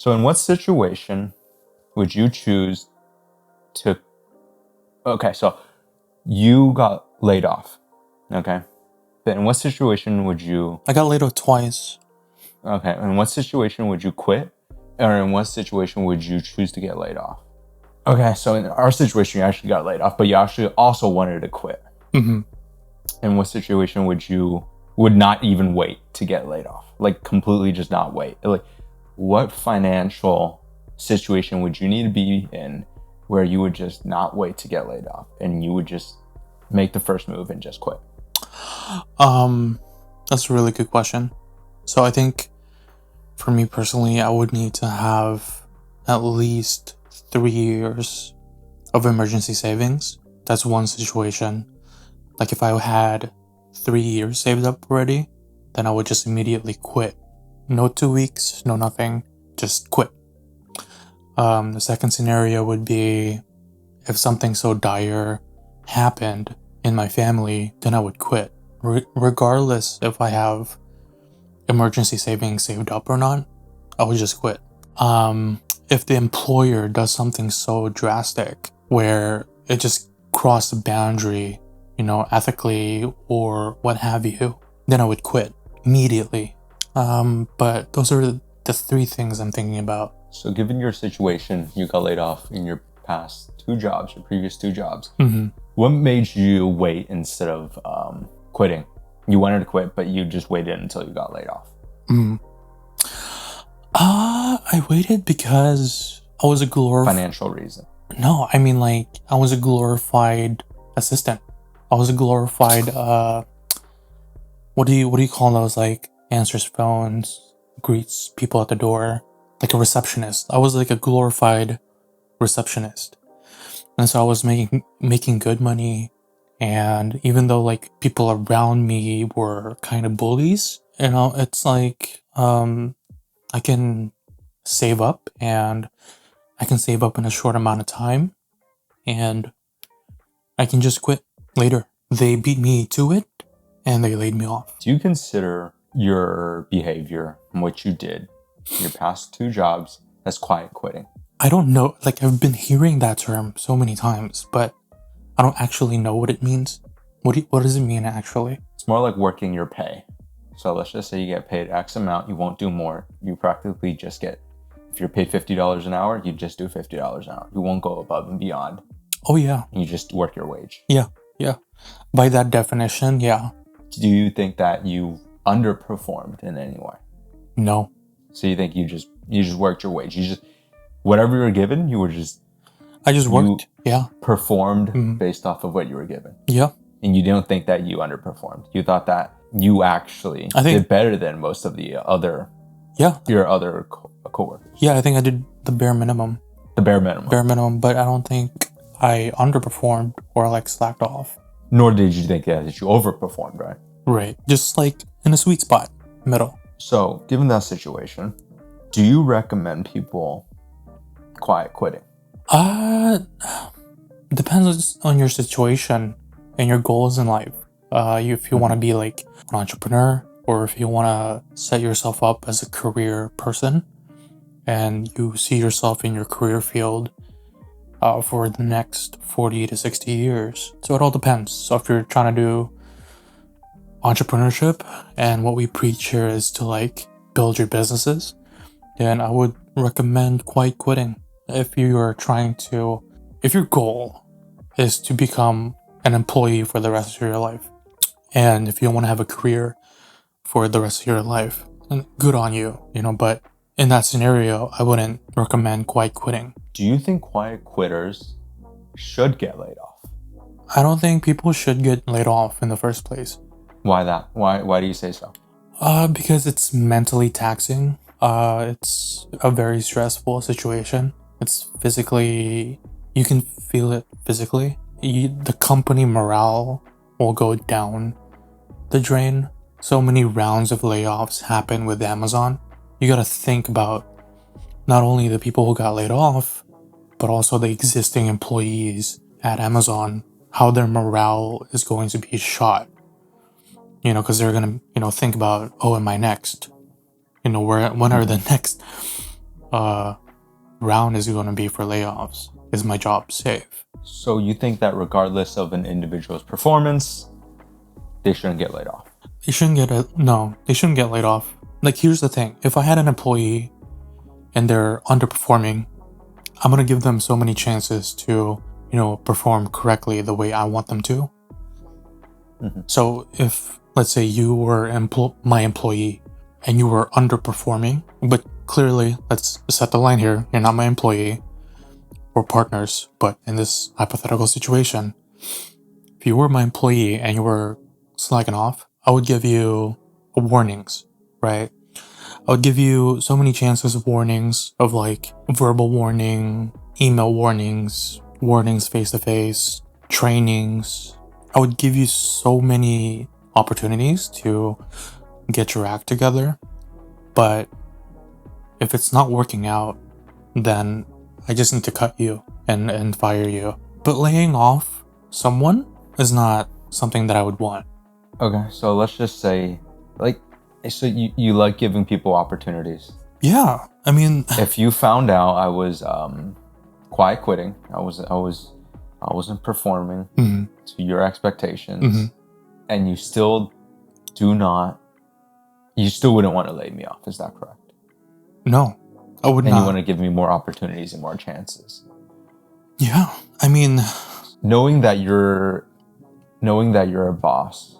So in what situation would you choose to... Okay, so you got laid off. Okay. But in what situation would you... I got laid off twice. Okay, in what situation would you quit? Or in what situation would you choose to get laid off? Okay, so in our situation, you actually got laid off, but you actually also wanted to quit. Mm-hmm. In what situation would not even wait to get laid off? Like completely just not wait. Like what financial situation would you need to be in where you would just not wait to get laid off and you would just make the first move and just quit? That's a really good question. So I think for me personally, I would need to have at least 3 years of emergency savings. That's one situation. Like if I had 3 years saved up already, then I would just immediately quit. No 2 weeks, no nothing, just quit. The second scenario would be if something so dire happened in my family, then I would quit. Regardless if I have emergency savings saved up or not, I would just quit. If the employer does something so drastic where it just crossed the boundary, ethically or what have you, then I would quit immediately. But those are the 3 things I'm thinking about. So given your situation, you got laid off in your past 2 jobs, your previous 2 jobs. Mm-hmm. What made you wait instead of quitting? You wanted to quit, but you just waited until you got laid off. I waited because I was a financial reason. No, I mean I was a glorified assistant. I was a glorified what do you call those, like answers phones, greets people at the door, like a receptionist. I was like a glorified receptionist. And so I was making good money, and even though like people around me were kind of bullies, it's like I can save up, and I can save up in a short amount of time, and I can just quit later. They beat me to it, and they laid me off. Do you consider your behavior and what you did in your past 2 jobs as quiet quitting? I don't know. Like, I've been hearing that term so many times, but I don't actually know what it means. What does it mean actually? It's more like working your pay. So let's just say you get paid X amount, you won't do more. You practically just get, if you're paid $50 an hour, you just do $50 an hour. You won't go above and beyond. Oh yeah. You just work your wage. Yeah. By that definition, yeah. Do you think that you underperformed in any way? No. So you think you just worked your wage? Whatever you were given, I just worked. Yeah. Performed based off of what you were given. Yeah. And you don't think that you underperformed. You thought that you actually did better than most of the other... Yeah. Your other coworkers. Yeah, I think I did the bare minimum. The bare minimum. Bare minimum, but I don't think I underperformed or like slacked off. Nor did you think that you overperformed, right? Right. Just like in a sweet spot, middle. So, given that situation, do you recommend people quiet quitting? Depends on your situation and your goals in life. If you want to be like an entrepreneur, or if you want to set yourself up as a career person and you see yourself in your career field for the next 40 to 60 years. So it all depends. So if you're trying to do entrepreneurship, and what we preach here is to like build your businesses, then I would recommend quiet quitting. If your goal is to become an employee for the rest of your life, and if you want to have a career for the rest of your life, and good on you, but in that scenario, I wouldn't recommend quiet quitting. Do you think quiet quitters should get laid off? I don't think people should get laid off in the first place. Why that? Why do you say so? Because it's mentally taxing. It's a very stressful situation. It's physically, you can feel it physically. The company morale will go down the drain. So many rounds of layoffs happen with Amazon. You gotta think about not only the people who got laid off, but also the existing employees at Amazon, how their morale is going to be shot. Because they're gonna, think about, oh, am I next? When are the next round is going to be for layoffs. Is my job safe? So you think that regardless of an individual's performance, they shouldn't get laid off? They shouldn't get laid off. Like, here's the thing. If I had an employee and they're underperforming, I'm going to give them so many chances to, perform correctly the way I want them to. Mm-hmm. So if, let's say you were my employee and you were underperforming, but clearly, let's set the line here. You're not my employee. We're partners. But in this hypothetical situation, if you were my employee and you were slacking off, I would give you warnings, right? I would give you so many chances of warnings, of like verbal warning, email warnings, warnings face-to-face, trainings. I would give you so many opportunities to get your act together. But if it's not working out, then I just need to cut you and fire you. But laying off someone is not something that I would want. Okay, so let's just say, so you like giving people opportunities. Yeah, I mean, if you found out I was quiet quitting, I wasn't performing to your expectations, and you still wouldn't want to lay me off. Is that correct? No, I would not. And you want to give me more opportunities and more chances. Yeah, I mean, knowing that you're a boss,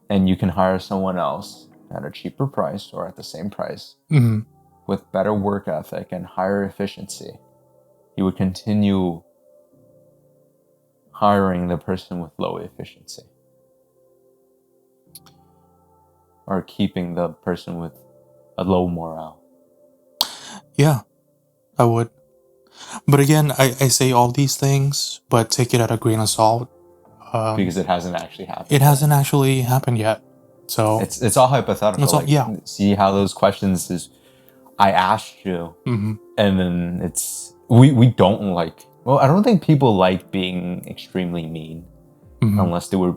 and you can hire someone else at a cheaper price or at the same price with better work ethic and higher efficiency, you would continue hiring the person with low efficiency, or keeping the person with a low morale. Yeah, I would. But again, I say all these things, but take it at a grain of salt. Because it hasn't actually happened. It hasn't actually happened yet. So it's all hypothetical. It's all, yeah. See how those questions is, I asked you, and then it's, we don't like, well, I don't think people like being extremely mean unless other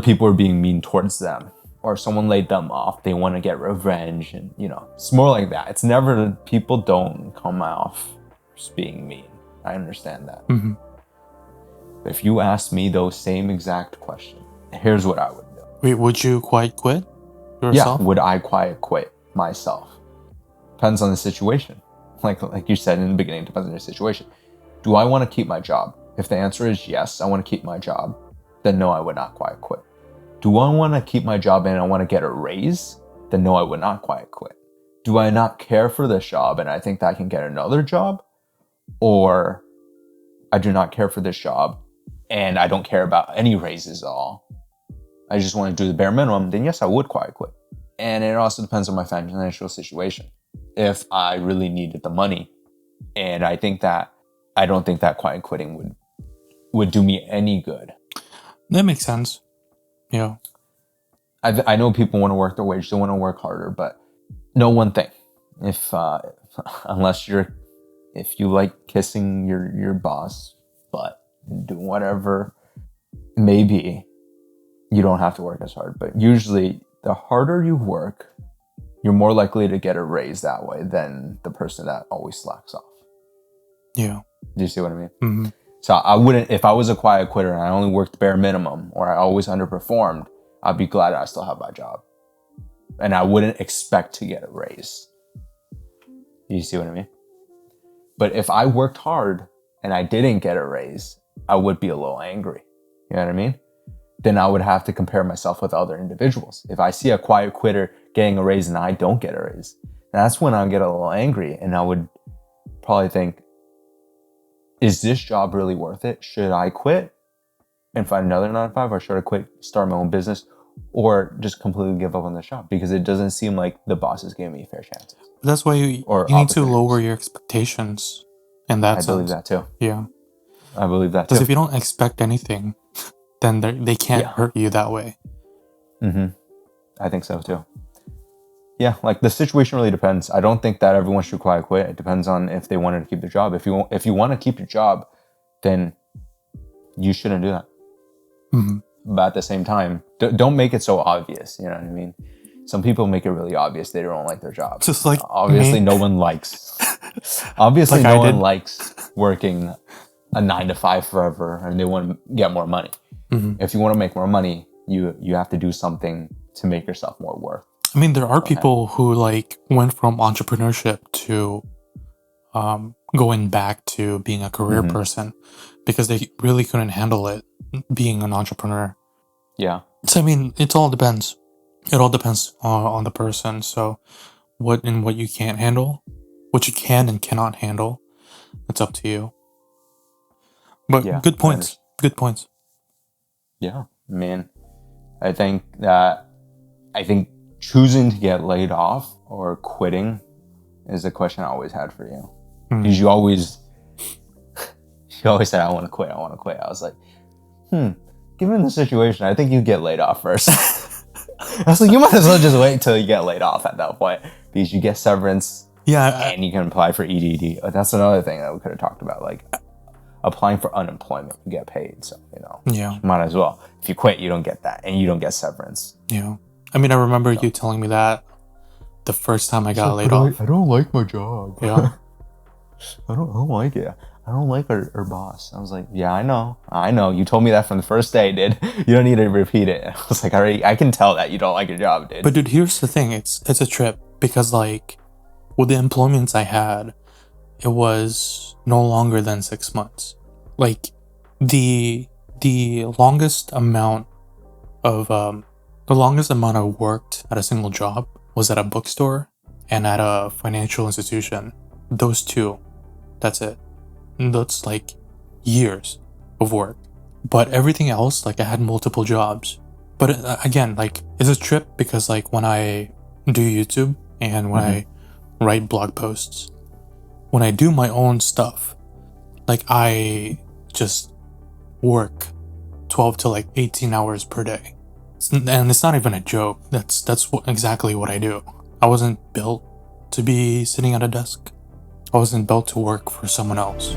people were being mean towards them, or someone laid them off. They want to get revenge, and it's more like that. It's never, people don't come off just being mean. I understand that. But if you asked me those same exact questions, here's what I would do. Wait, would you quiet quit yourself? Yeah, would I quiet quit myself? Depends on the situation. Like you said in the beginning, depends on your situation. Do I want to keep my job? If the answer is yes, I want to keep my job, then no, I would not quiet quit. Do I want to keep my job and I want to get a raise? Then no, I would not quiet quit. Do I not care for this job and I think that I can get another job? Or I do not care for this job and I don't care about any raises at all, I just want to do the bare minimum, then yes, I would quiet quit. And it also depends on my financial situation. If I really needed the money, and I don't think that quiet quitting would do me any good. That makes sense. Yeah. I know people want to work their wage, they want to work harder, but know one thing. If you like kissing your boss butt and doing whatever, maybe you don't have to work as hard. But usually the harder you work, you're more likely to get a raise that way than the person that always slacks off. Yeah. Do you see what I mean? So I wouldn't, if I was a quiet quitter and I only worked bare minimum or I always underperformed, I'd be glad I still have my job. And I wouldn't expect to get a raise. You see what I mean? But if I worked hard and I didn't get a raise, I would be a little angry. You know what I mean? Then I would have to compare myself with other individuals. If I see a quiet quitter getting a raise and I don't get a raise, that's when I'll get a little angry and I would probably think, is this job really worth it? Should I quit and find another 9-to-5, or should I quit, start my own business, or just completely give up on the job? Because it doesn't seem like the boss is giving me fair chances. That's why you need to lower your expectations in that sense. I believe that too. Yeah. I believe that too. Because if you don't expect anything, then they can't hurt you that way. I think so too. Yeah, like the situation really depends. I don't think that everyone should quiet quit. It depends on if they wanted to keep their job. If you want to keep your job, then you shouldn't do that. But at the same time, don't make it so obvious. You know what I mean? some people make it really obvious they don't like their job. Just like obviously me. no one likes obviously Like no I did. one likes working a 9 to 5 forever, and they want to get more money. If you want to make more money, you have to do something to make yourself more worth. I mean, there are people who like went from entrepreneurship to going back to being a career person because they really couldn't handle it being an entrepreneur. Yeah. So I mean, it all depends. It all depends on the person. So what you can't handle, what you can and cannot handle, it's up to you. But Yeah, good points. Good points. Yeah, man. I think choosing to get laid off or quitting is a question I always had for you. Because you always said, I want to quit. I was like, given the situation, I think you get laid off first. I was like, you might as well just wait until you get laid off at that point, because you get severance. Yeah, and you can apply for EDD. That's another thing that we could have talked about, like applying for unemployment, you get paid. So, yeah, might as well. If you quit, you don't get that, and you don't get severance. Yeah. I mean, I remember you telling me that the first time I got laid off. I don't like my job. Yeah. I don't like it. I don't like our boss. I was like, yeah, I know. You told me that from the first day, dude. You don't need to repeat it. I was like, I can tell that you don't like your job, dude. But dude, here's the thing. It's a trip because like with the employments I had, it was no longer than 6 months. Like the longest amount I worked at a single job was at a bookstore and at a financial institution. Those two. That's it. That's like years of work. But everything else, like I had multiple jobs. But again, like it's a trip because like when I do YouTube and when I write blog posts, when I do my own stuff, like I just work 12 to like 18 hours per day. And it's not even a joke. That's exactly what I do. I wasn't built to be sitting at a desk. I wasn't built to work for someone else.